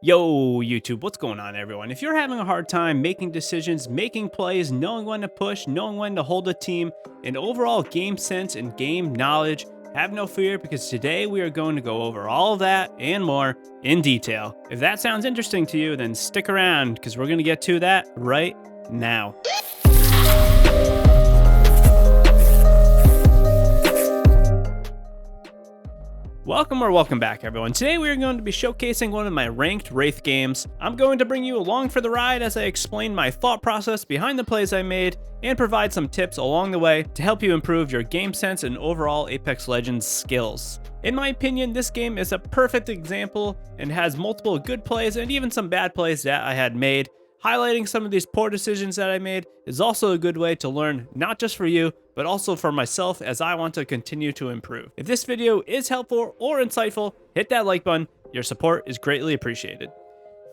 Yo, YouTube, what's going on, everyone? If you're having a hard time making decisions, making plays, knowing when to push, knowing when to hold a team, and overall game sense and game knowledge, have no fear because today we are going to go over all of that and more in detail. If that sounds interesting to you, then stick around because we're going to get to that right now. Welcome back, everyone. Today we are going to be showcasing one of my ranked Wraith games. I'm going to bring you along for the ride as I explain my thought process behind the plays I made and provide some tips along the way to help you improve your game sense and overall Apex Legends skills. In my opinion, this game is a perfect example and has multiple good plays and even some bad plays that I had made. Highlighting some of these poor decisions that I made is also a good way to learn, not just for you, but also for myself as I want to continue to improve. If this video is helpful or insightful, hit that like button. Your support is greatly appreciated.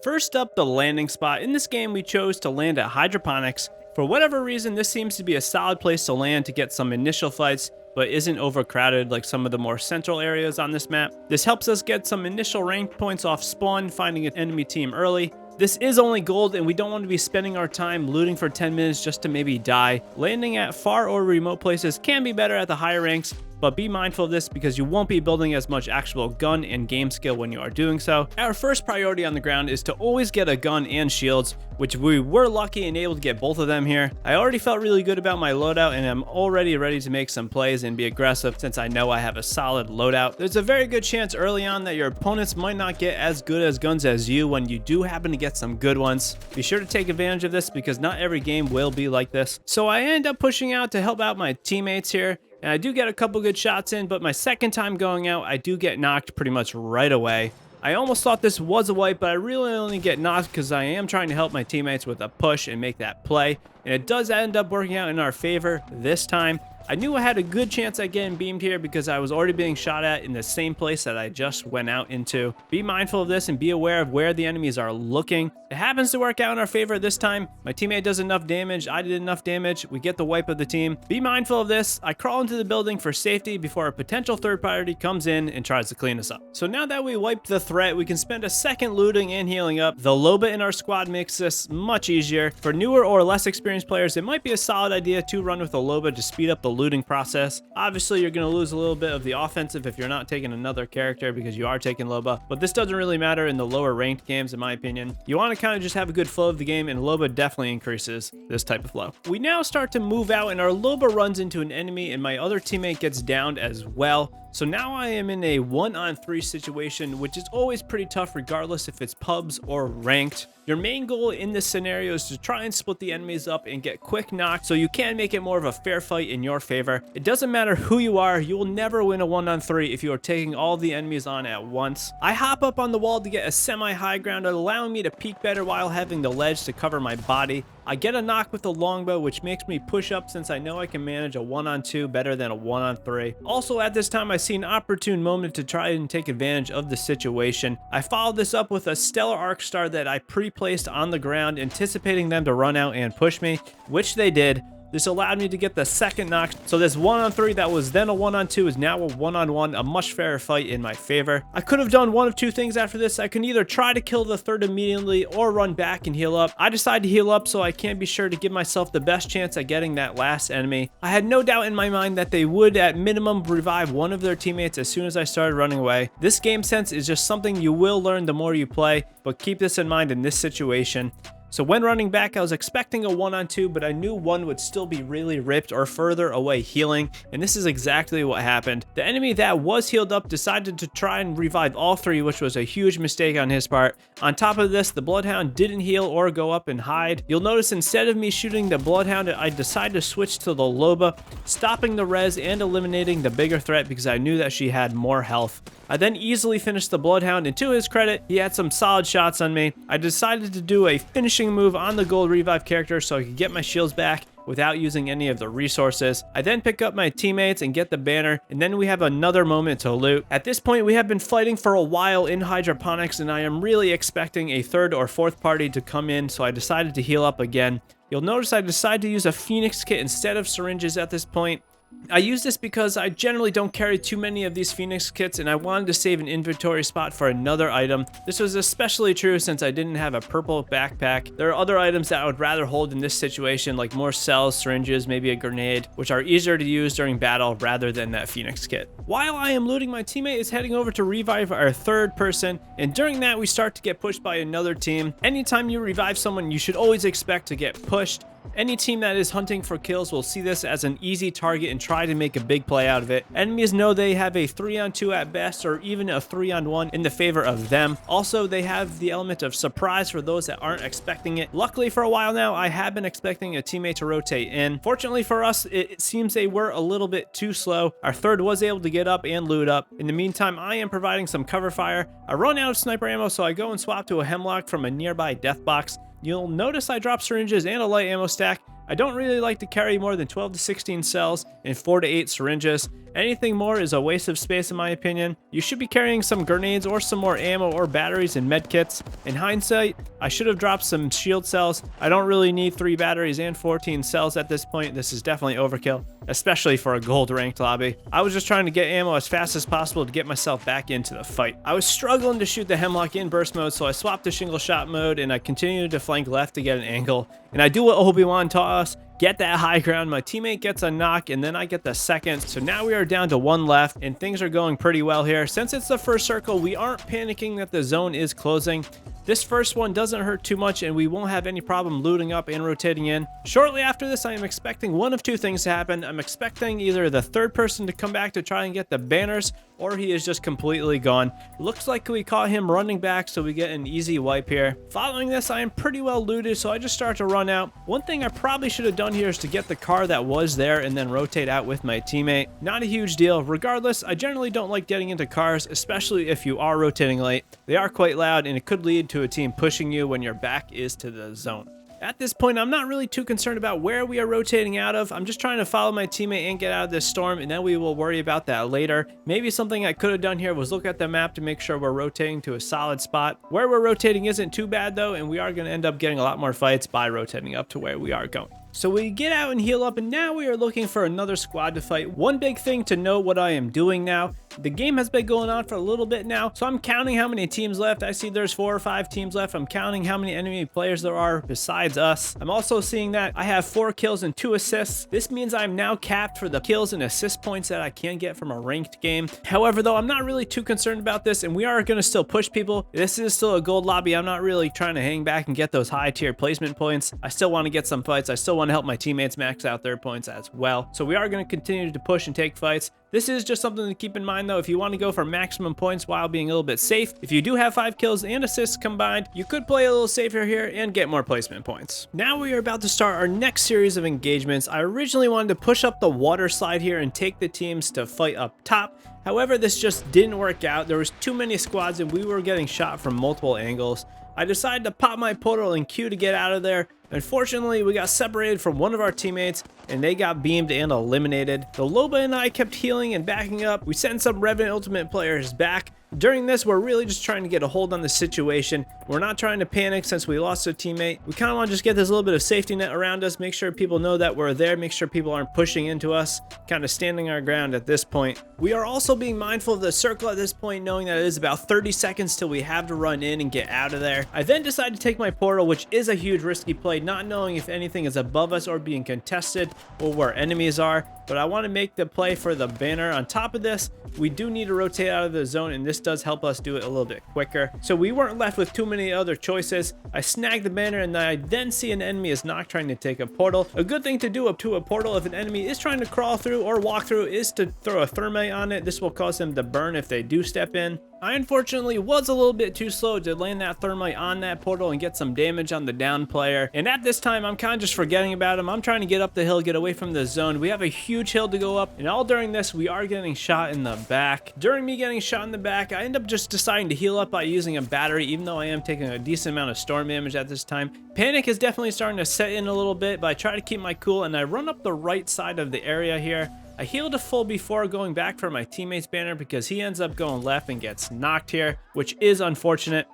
First up, the landing spot. In this game, we chose to land at Hydroponics. For whatever reason, this seems to be a solid place to land to get some initial fights, but isn't overcrowded like some of the more central areas on this map. This helps us get some initial rank points off spawn, finding an enemy team early. This is only gold, and we don't want to be spending our time looting for 10 minutes just to maybe die. Landing at far or remote places can be better at the higher ranks, but be mindful of this because you won't be building as much actual gun and game skill when you are doing so. Our first priority on the ground is to always get a gun and shields, which we were lucky and able to get both of them here. I already felt really good about my loadout, and I'm already ready to make some plays and be aggressive since I know I have a solid loadout. There's a very good chance early on that your opponents might not get as good as guns as you when you do happen to get some good ones. Be sure to take advantage of this because not every game will be like this. So I end up pushing out to help out my teammates here. And I do get a couple good shots in, but my second time going out, I do get knocked pretty much right away. I almost thought this was a wipe, but I really only get knocked because I am trying to help my teammates with a push and make that play. And it does end up working out in our favor this time. I knew I had a good chance at getting beamed here because I was already being shot at in the same place that I just went out into. Be mindful of this and be aware of where the enemies are looking. It happens to work out in our favor this time. My teammate does enough damage, I did enough damage, we get the wipe of the team. Be mindful of this. I crawl into the building for safety before a potential third party comes in and tries to clean us up. So now that we wiped the threat, we can spend a second looting and healing up. The Loba in our squad makes this much easier. For newer or less experienced players, it might be a solid idea to run with a Loba to speed up the looting process. Obviously, you're going to lose a little bit of the offensive if you're not taking another character because you are taking Loba, but this doesn't really matter in the lower ranked games in my opinion. You want to kind of just have a good flow of the game, and Loba definitely increases this type of flow. We now start to move out, and our Loba runs into an enemy, and my other teammate gets downed as well. So now I am in a 1-on-3 situation, which is always pretty tough regardless if it's pubs or ranked. Your main goal in this scenario is to try and split the enemies up and get quick knocks so you can make it more of a fair fight in your favor. It doesn't matter who you are, you will never win a 1-on-3 if you are taking all the enemies on at once. I hop up on the wall to get a semi-high ground, allowing me to peek better while having the ledge to cover my body. I get a knock with the longbow, which makes me push up since I know I can manage a 1-on-2 better than a 1-on-3. Also at this time, I see an opportune moment to try and take advantage of the situation. I followed this up with a stellar arc star that I pre-placed on the ground, anticipating them to run out and push me, which they did. This allowed me to get the second knock, so this 1-on-3 that was then a 1-on-2 is now a 1-on-1, a much fairer fight in my favor. I could have done one of two things after this. I can either try to kill the third immediately or run back and heal up. I decided to heal up so I can be sure to give myself the best chance at getting that last enemy. I had no doubt in my mind that they would at minimum revive one of their teammates as soon as I started running away. This game sense is just something you will learn the more you play, but keep this in mind in this situation. So when running back, I was expecting a 1-on-2, but I knew one would still be really ripped or further away healing, and this is exactly what happened. The enemy that was healed up decided to try and revive all three, which was a huge mistake on his part. On top of this, the Bloodhound didn't heal or go up and hide. You'll notice instead of me shooting the Bloodhound, I decided to switch to the Loba, stopping the res and eliminating the bigger threat because I knew that she had more health. I then easily finished the Bloodhound, and to his credit, he had some solid shots on me. I decided to do a finishing move on the gold revive character so I could get my shields back without using any of the resources. I then pick up my teammates and get the banner, and then we have another moment to loot. At this point, we have been fighting for a while in Hydroponics, and I am really expecting a third or fourth party to come in, so I decided to heal up again. You'll notice I decided to use a Phoenix kit instead of syringes at this point. I use this because I generally don't carry too many of these Phoenix kits, and I wanted to save an inventory spot for another item. This was especially true since I didn't have a purple backpack. There are other items that I would rather hold in this situation, like more cells, syringes, maybe a grenade, which are easier to use during battle rather than that Phoenix kit. While I am looting, my teammate is heading over to revive our third person, and during that we start to get pushed by another team. Anytime you revive someone, you should always expect to get pushed. Any team that is hunting for kills will see this as an easy target and try to make a big play out of it. Enemies know they have a 3-on-2 at best, or even a 3-on-1 in the favor of them. Also, they have the element of surprise for those that aren't expecting it. Luckily, for a while now, I have been expecting a teammate to rotate in. Fortunately for us, it seems they were a little bit too slow. Our third was able to get up and loot up. In the meantime, I am providing some cover fire. I run out of sniper ammo, so I go and swap to a hemlock from a nearby death box. You'll notice I drop syringes and a light ammo stack. I don't really like to carry more than 12 to 16 cells and 4 to 8 syringes. Anything more is a waste of space in my opinion. You should be carrying some grenades or some more ammo or batteries and med kits. In hindsight, I should have dropped some shield cells. I don't really need 3 batteries and 14 cells at this point. This is definitely overkill, especially for a gold ranked lobby. I was just trying to get ammo as fast as possible to get myself back into the fight. I was struggling to shoot the hemlock in burst mode, so I swapped to shingle shot mode and I continued to flank left to get an angle. And I do what Obi-Wan taught us, get that high ground. My teammate gets a knock and then I get the second. So now we are down to 1 left and things are going pretty well here. Since it's the first circle, we aren't panicking that the zone is closing. This first one doesn't hurt too much and we won't have any problem looting up and rotating in. Shortly after this, I am expecting one of 2 things to happen. I'm expecting either the third person to come back to try and get the banners, or he is just completely gone. Looks like we caught him running back, so we get an easy wipe here. Following this, I am pretty well looted, so I just start to run out. One thing I probably should have done here is to get the car that was there and then rotate out with my teammate. Not a huge deal. Regardless, I generally don't like getting into cars, especially if you are rotating late. They are quite loud and it could lead to a team pushing you when your back is to the zone. At this point, I'm not really too concerned about where we are rotating out of. I'm just trying to follow my teammate and get out of this storm, and then we will worry about that later. Maybe something I could have done here was look at the map to make sure we're rotating to a solid spot. Where we're rotating isn't too bad though, and we are going to end up getting a lot more fights by rotating up to where we are going. So we get out and heal up, and now we are looking for another squad to fight. One big thing to note what I am doing now, the game has been going on for a little bit now, so I'm counting how many teams left. I see there's 4 or 5 teams left. I'm counting how many enemy players there are besides us. I'm also seeing that I have 4 kills and 2 assists. This means I'm now capped for the kills and assist points that I can get from a ranked game. However, though, I'm not really too concerned about this, and we are going to still push people. This is still a gold lobby. I'm not really trying to hang back and get those high tier placement points. I still want to get some fights. I still want to help my teammates max out their points as well. So we are going to continue to push and take fights. This is just something to keep in mind though. If you want to go for maximum points while being a little bit safe, if you do have 5 kills and assists combined, you could play a little safer here and get more placement points. Now we are about to start our next series of engagements. I originally wanted to push up the water slide here and take the teams to fight up top. However, this just didn't work out. There was too many squads and we were getting shot from multiple angles. I decided to pop my portal and Q to get out of there. Unfortunately, we got separated from one of our teammates and they got beamed and eliminated. The Loba and I kept healing and backing up. We sent some Revenant Ultimate players back. During this, we're really just trying to get a hold on the situation. We're not trying to panic since we lost a teammate. We kind of want to just get this little bit of safety net around us, make sure people know that we're there, make sure people aren't pushing into us, kind of standing our ground at this point. We are also being mindful of the circle at this point, knowing that it is about 30 seconds till we have to run in and get out of there. I then decided to take my portal, which is a huge risky play, not knowing if anything is above us or being contested or where enemies are, but I want to make the play for the banner. On top of this, we do need to rotate out of the zone, and this does help us do it a little bit quicker. So we weren't left with too many other choices. I snagged the banner, and I then see an enemy is not trying to take a portal. A good thing to do up to a portal if an enemy is trying to crawl through or walk through is to throw a thermite on it. This will cause them to burn if they do step in. I unfortunately was a little bit too slow to land that thermite on that portal and get some damage on the down player. And at this time, I'm kind of just forgetting about him. I'm trying to get up the hill, get away from the zone. We have a huge hill to go up, and all during this, we are getting shot in the back. During me getting shot in the back, I end up just deciding to heal up by using a battery, even though I am taking a decent amount of storm damage at this time. Panic is definitely starting to set in a little bit, but I try to keep my cool, and I run up the right side of the area here. I healed a full before going back for my teammate's banner because he ends up going left and gets knocked here, which is unfortunate.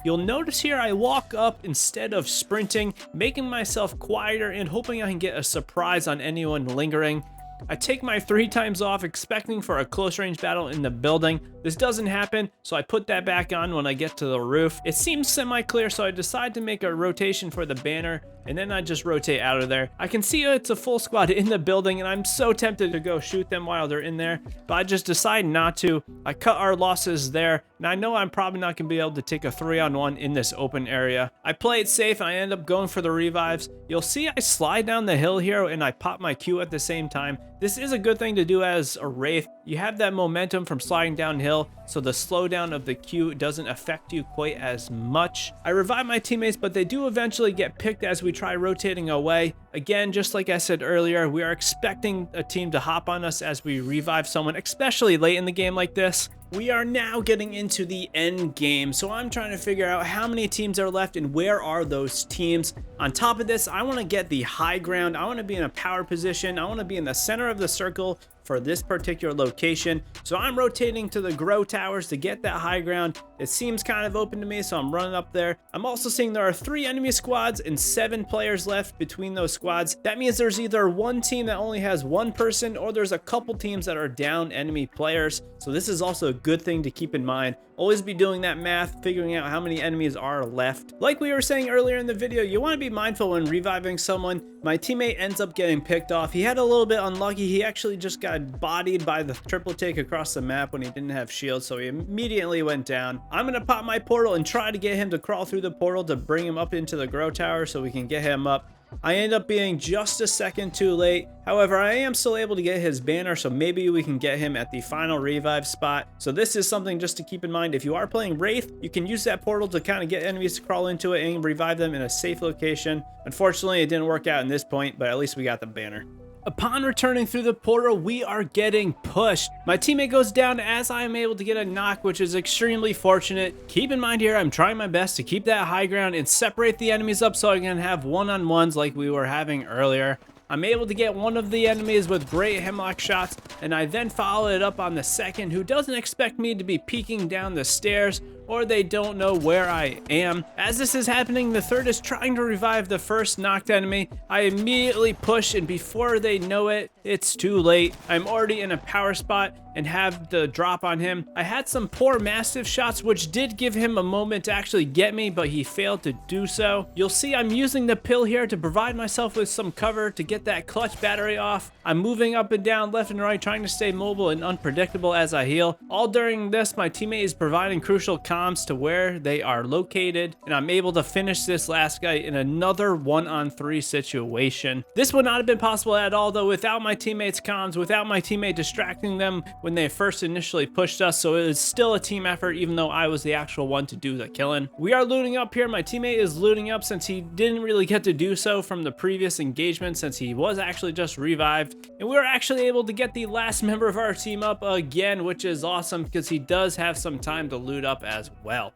You'll notice here I walk up instead of sprinting, making myself quieter and hoping I can get a surprise on anyone lingering. I take my 3 times off expecting for a close range battle in the building. This doesn't happen, so I put that back on when I get to the roof. It seems semi-clear, so I decide to make a rotation for the banner, and then I just rotate out of there. I can see it's a full squad in the building, and I'm so tempted to go shoot them while they're in there, but I just decide not to. I cut our losses there, and I know I'm probably not going to be able to take a 3-on-1 in this open area. I play it safe, and I end up going for the revives. You'll see I slide down the hill here, and I pop my Q at the same time. This is a good thing to do as a Wraith. You have that momentum from sliding downhill, so the slowdown of the Q doesn't affect you quite as much. I revive my teammates, but they do eventually get picked as we try rotating away. Again, just like I said earlier, we are expecting a team to hop on us as we revive someone, especially late in the game like this. We are now getting into the end game, so I'm trying to figure out how many teams are left and where are those teams. On top of this, I want to get the high ground. I want to be in a power position. I want to be in the center of the circle for this particular location. So I'm rotating to the grow towers to get that high ground. It seems kind of open to me, so I'm running up there. I'm also seeing there are 3 enemy squads and 7 players left between those squads. That means there's either one team that only has 1 person, or there's a couple teams that are down enemy players. So this is also a good thing to keep in mind. Always be doing that math, figuring out how many enemies are left. Like we were saying earlier in the video, you want to be mindful when reviving someone. My teammate ends up getting picked off. He had a little bit unlucky. He actually just got bodied by the triple take across the map when he didn't have shield, so he immediately went down. I'm going to pop my portal and try to get him to crawl through the portal to bring him up into the grow tower so we can get him up. I end up being just a second too late. However, I am still able to get his banner, so maybe we can get him at the final revive spot. So this is something just to keep in mind. If you are playing Wraith, you can use that portal to kind of get enemies to crawl into it and revive them in a safe location. Unfortunately, it didn't work out in this point, but at least we got the banner. Upon returning through the portal, we are getting pushed. My teammate goes down as I am able to get a knock, which is extremely fortunate. Keep in mind here, I'm trying my best to keep that high ground and separate the enemies up so I can have one-on-ones like we were having earlier. I'm able to get one of the enemies with great hemlock shots, and I then follow it up on the second, who doesn't expect me to be peeking down the stairs, or they don't know where I am. As this is happening, the third is trying to revive the first knocked enemy. I immediately push, and before they know it, it's too late. I'm already in a power spot and have the drop on him. I had some poor massive shots, which did give him a moment to actually get me, but he failed to do so. You'll see I'm using the pill here to provide myself with some cover to get that clutch battery off. I'm moving up and down, left and right, trying to stay mobile and unpredictable as I heal. All during this, my teammate is providing crucial comms to where they are located, and I'm able to finish this last guy in another 1-on-3 situation. This would not have been possible at all, though, without my teammate's comms, without my teammate distracting them when they first initially pushed us, so it was still a team effort even though I was the actual one to do the killing. We are looting up here. My teammate is looting up since he didn't really get to do so from the previous engagement, since he was actually just revived, and we were actually able to get the last member of our team up again, which is awesome because he does have some time to loot up as well.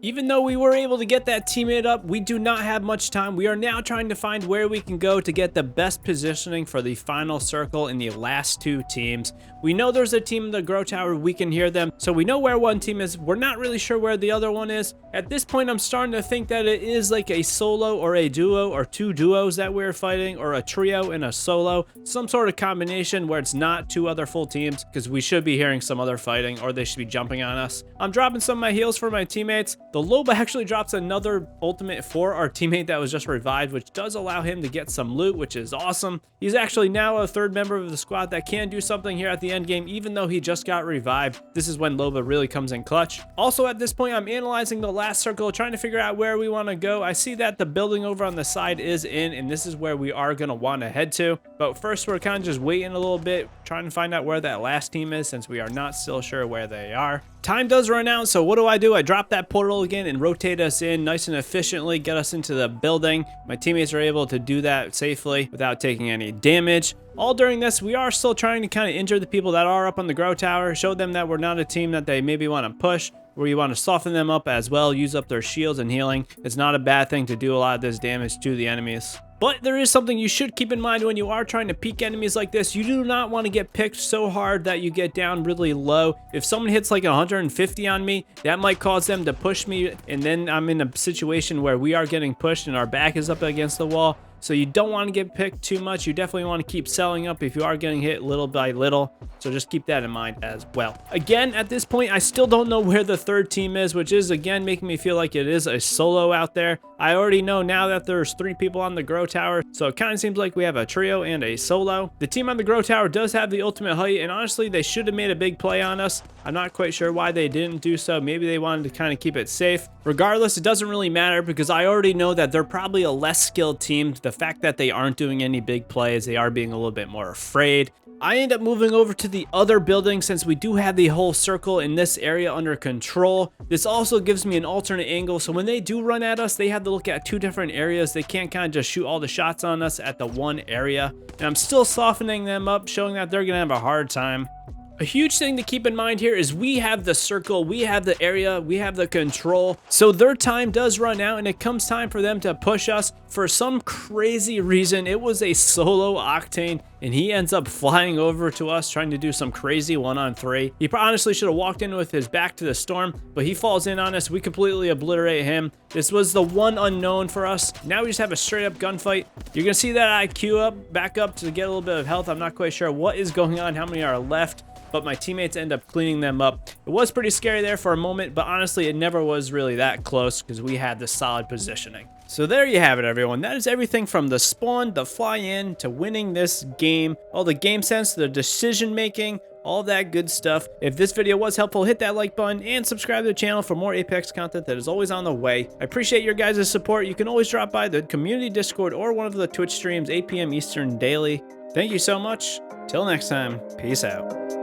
Even though we were able to get that teammate up, we do not have much time. We are now trying to find where we can go to get the best positioning for the final circle in the last 2 teams. We know there's a team in the grow tower. We can hear them, so we know where one team is. We're not really sure where the other one is. At this point, I'm starting to think that it is like a solo or a duo, or 2 duos that we're fighting, or a trio and a solo. Some sort of combination where it's not 2 other full teams, because we should be hearing some other fighting, or they should be jumping on us. I'm dropping some of my heals for my teammates. The Loba actually drops another ultimate for our teammate that was just revived, which does allow him to get some loot, which is awesome. He's actually now a 3rd member of the squad that can do something here at the end game, even though he just got revived. This is when Loba really comes in clutch. Also, at this point, I'm analyzing the last circle, trying to figure out where we want to go. I see that the building over on the side is in, and this is where we are going to want to head to. But first, we're kind of just waiting a little bit, trying to find out where that last team is, since we are not still sure where they are. Time does run out, so what do? I drop that portal again and rotate us in nice and efficiently, get us into the building. My teammates are able to do that safely without taking any damage. All during this, we are still trying to kind of injure the people that are up on the grow tower, show them that we're not a team that they maybe want to push, where you want to soften them up as well, use up their shields and healing. It's not a bad thing to do a lot of this damage to the enemies. But there is something you should keep in mind when you are trying to peek enemies like this. You do not want to get picked so hard that you get down really low. If someone hits like 150 on me, that might cause them to push me, and then I'm in a situation where we are getting pushed and our back is up against the wall. so you don't want to get picked too much. You definitely want to keep selling up if you are getting hit little by little, so just keep that in mind as well. Again, at this point, I still don't know where the third team is, which is again making me feel like it is a solo out there. I already know now that there's 3 people on the grow tower, so it kind of seems like we have a trio and a solo. The team on the grow tower does have the ultimate height, and honestly, they should have made a big play on us. I'm not quite sure why they didn't do so. Maybe they wanted to kind of keep it safe. Regardless, it doesn't really matter because I already know that they're probably a less skilled team. The fact that they aren't doing any big plays, they are being a little bit more afraid. I end up moving over to the other building since we do have the whole circle in this area under control. This also gives me an alternate angle, so when they do run at us, they have to look at 2 different areas. They can't kind of just shoot all the shots on us at the one area. And I'm still softening them up, showing that they're going to have a hard time. A huge thing to keep in mind here is we have the circle, we have the area, we have the control. So their time does run out and it comes time for them to push us. For some crazy reason, it was a solo Octane and he ends up flying over to us trying to do some crazy 1-on-3. He honestly should have walked in with his back to the storm, but he falls in on us. We completely obliterate him. This was the one unknown for us. Now we just have a straight up gunfight. You're gonna see that IQ up, back up to get a little bit of health. I'm not quite sure what is going on, how many are left, but my teammates end up cleaning them up. It was pretty scary there for a moment, but honestly, it never was really that close because we had the solid positioning. So there you have it, everyone. That is everything from the spawn, the fly in, to winning this game. All the game sense, the decision making, all that good stuff. If this video was helpful, hit that like button and subscribe to the channel for more Apex content that is always on the way. I appreciate your guys' support. You can always drop by the community Discord or one of the Twitch streams, 8 p.m. Eastern daily. Thank you so much. Till next time, peace out.